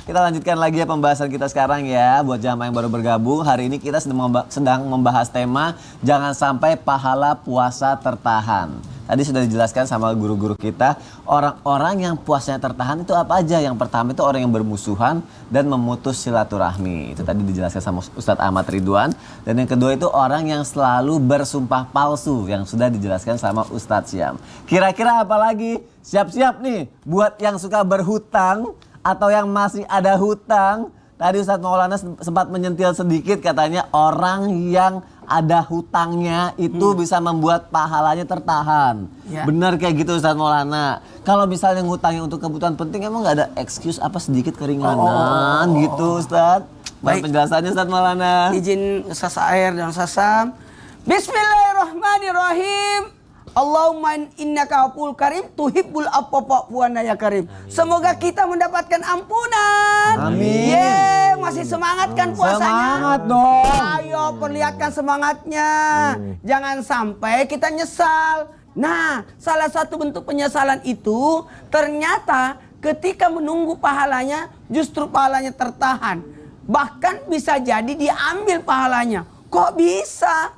Kita lanjutkan lagi ya pembahasan kita sekarang ya. Buat jamaah yang baru bergabung, hari ini kita sedang membahas tema jangan sampai pahala puasa tertahan. Tadi sudah dijelaskan sama guru-guru kita, orang-orang yang puasanya tertahan itu apa aja? Yang pertama itu orang yang bermusuhan dan memutus silaturahmi. Itu tadi dijelaskan sama Ustadz Ahmad Ridwan. Dan yang kedua itu orang yang selalu bersumpah palsu, yang sudah dijelaskan sama Ustadz Syam. Kira-kira apa lagi? Siap-siap nih buat yang suka berhutang atau yang masih ada hutang. Tadi Ustadz Maulana sempat menyentil sedikit, katanya orang yang ada hutangnya itu bisa membuat pahalanya tertahan. Ya. Benar kayak gitu Ustadz Maulana. Kalau misalnya ngutangnya untuk kebutuhan penting, emang nggak ada excuse apa sedikit keringanan gitu Ustadz? Baik penjelasannya Ustadz Maulana. Izin Sasa Air dan Sasam. Bismillahirrahmanirrahim. Allahumma innaka afuwwun karim tuhibbul afwa ya karim. Semoga kita mendapatkan ampunan. Amin. Masih semangat kan puasanya? Semangat dong. Ayo perlihatkan semangatnya. Jangan sampai kita nyesal. Nah, salah satu bentuk penyesalan itu ternyata ketika menunggu pahalanya justru pahalanya tertahan. Bahkan bisa jadi diambil pahalanya. Kok bisa?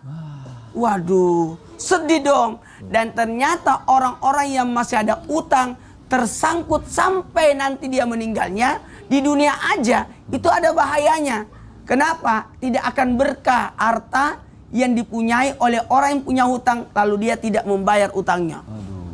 Waduh, sedih dong. Dan ternyata orang-orang yang masih ada utang tersangkut sampai nanti dia meninggalnya, di dunia aja itu ada bahayanya. Kenapa? Tidak akan berkah harta yang dipunyai oleh orang yang punya hutang lalu dia tidak membayar utangnya.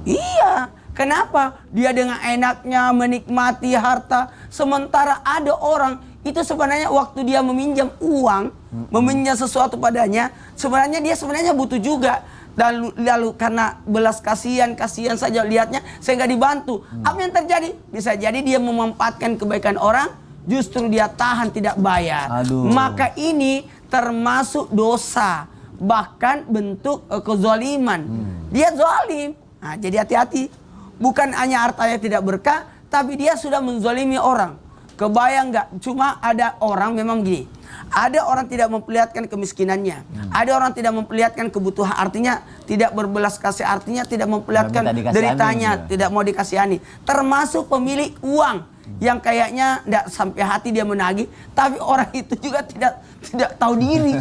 Iya, kenapa? Dia dengan enaknya menikmati harta, sementara ada orang itu sebenarnya waktu dia meminjam uang, meminjam sesuatu padanya, sebenarnya dia butuh juga. Dan lalu karena belas kasihan saja lihatnya sehingga dibantu. Apa yang terjadi? Bisa jadi dia memanfaatkan kebaikan orang, justru dia tahan tidak bayar. Maka ini termasuk dosa, bahkan bentuk kezaliman. Dia zalim. Nah, jadi hati-hati. Bukan hanya hartanya tidak berkah, tapi dia sudah menzalimi orang. Kebayang nggak? Cuma ada orang memang gini. Ada orang tidak memperlihatkan kemiskinannya. Ada orang tidak memperlihatkan kebutuhan, artinya tidak berbelas kasih, artinya tidak memperlihatkan deritanya, tidak mau dikasihani. Termasuk pemilik uang yang kayaknya tidak sampai hati dia menagih, tapi orang itu juga tidak tahu diri.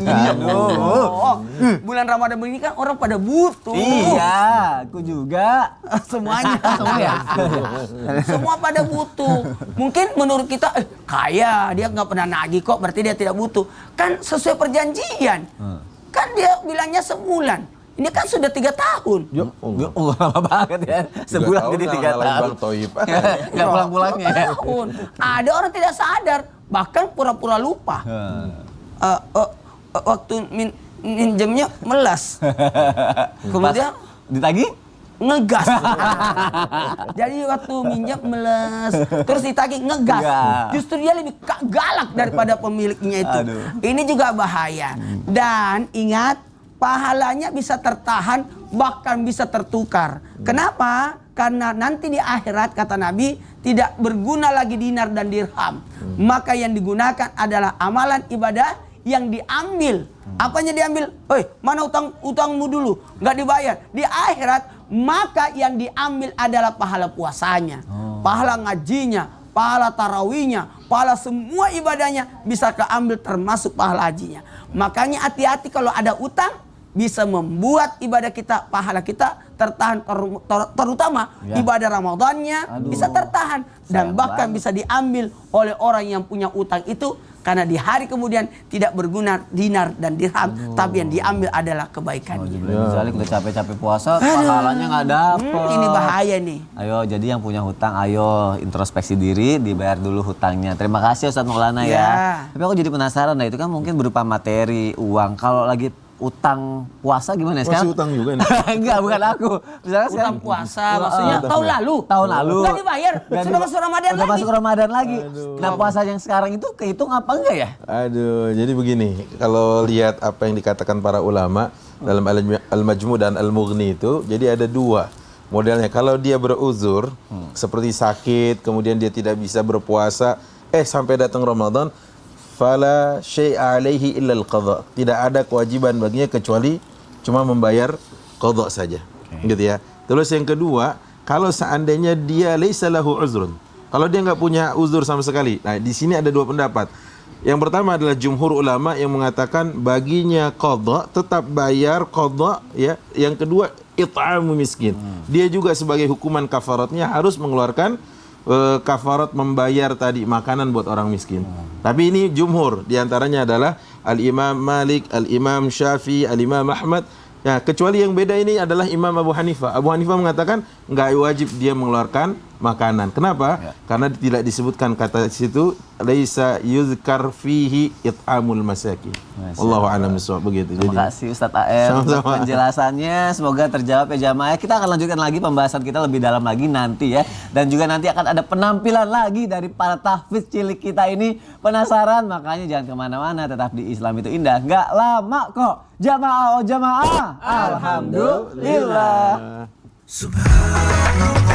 Bulan Ramadan ini kan orang pada butuh. Iya, aku juga. Semuanya. Semua pada butuh. Mungkin menurut kita kaya, dia nggak pernah nagih kok, berarti dia tidak butuh. Kan sesuai perjanjian. Kan dia bilangnya sebulan. Ini kan sudah 3 tahun. Ya Allah, lama banget ya. Sebulan jadi 3 tahun. Nggak pulang-pulangnya. Ada orang tidak sadar, bahkan pura-pura lupa. Waktu minjemnya melas. Kemudian ditagih? Ngegas. Jadi waktu minjam melas, terus ditagih ngegas. Justru dia lebih galak daripada pemiliknya itu. Ini juga bahaya. Dan ingat, pahalanya bisa tertahan, bahkan bisa tertukar. Kenapa? Karena nanti di akhirat kata Nabi tidak berguna lagi dinar dan dirham. Maka yang digunakan adalah amalan ibadah yang diambil. Apanya diambil? Mana utangmu dulu? Nggak dibayar. Di akhirat maka yang diambil adalah pahala puasanya, pahala ngajinya, pahala tarawihnya, pahala semua ibadahnya bisa keambil termasuk pahala hajinya. Makanya hati-hati kalau ada utang, bisa membuat ibadah kita, pahala kita tertahan, terutama ibadah Ramadannya bisa tertahan dan bahkan bisa diambil oleh orang yang punya utang itu karena di hari kemudian tidak berguna dinar dan dirham, tapi yang diambil adalah kebaikannya. Misalnya udah capek-capek puasa, pahalanya nggak dapet. Ini bahaya nih. Ayo, jadi yang punya hutang, ayo introspeksi diri, dibayar dulu hutangnya. Terima kasih Ustadz Maulana ya. Tapi aku jadi penasaran, itu kan mungkin berupa materi, uang. Kalau lagi utang puasa gimana sekarang? Masih utang juga nih. Enggak, bukan aku. Misalnya utang puasa, maksudnya tahun lalu. Nggak dibayar, sudah masuk Ramadan lagi. Udah masuk Ramadan lagi. Nah, puasa yang sekarang itu kehitung apa enggak ya? Jadi begini, kalau lihat apa yang dikatakan para ulama dalam Al-Majmu' dan Al-Mughni itu, jadi ada 2 modelnya. Kalau dia beruzur, seperti sakit, kemudian dia tidak bisa berpuasa, sampai datang Ramadan, fala syai'a alaihi illa al-qadha. Tidak ada kewajiban baginya kecuali cuma membayar qadha saja. Gitu ya. Terus yang kedua, kalau seandainya dia laisa lahu uzrun, Kalau dia nggak punya uzur sama sekali. Nah, di sini ada dua pendapat. Yang pertama adalah jumhur ulama yang mengatakan baginya qadha, tetap bayar qadha ya. Yang kedua it'amu miskin. Dia juga sebagai hukuman kafaratnya harus mengeluarkan kafarat membayar tadi makanan buat orang miskin. Tapi ini jumhur, diantaranya adalah Al-Imam Malik, Al-Imam Syafi'i, Al-Imam Ahmad. Ya, kecuali yang beda ini adalah Imam Abu Hanifah. Abu Hanifah mengatakan nggak wajib dia mengeluarkan makanan. Kenapa? Ya. Karena tidak disebutkan kata di situ laisa yuzkar fihi it'amul masakin. Wallahu a'lam bishawab, begitu. Terima kasih Ustadz AR untuk Sama-sama. penjelasannya. Semoga terjawab ya jamaah. Kita akan lanjutkan lagi pembahasan kita lebih dalam lagi nanti ya. Dan juga nanti akan ada penampilan lagi dari para tahfiz cilik kita ini. Penasaran? Makanya jangan kemana-mana. Tetap di Islam itu indah. Nggak lama kok. Jamaah oh jamaah. Alhamdulillah. Subhanallah.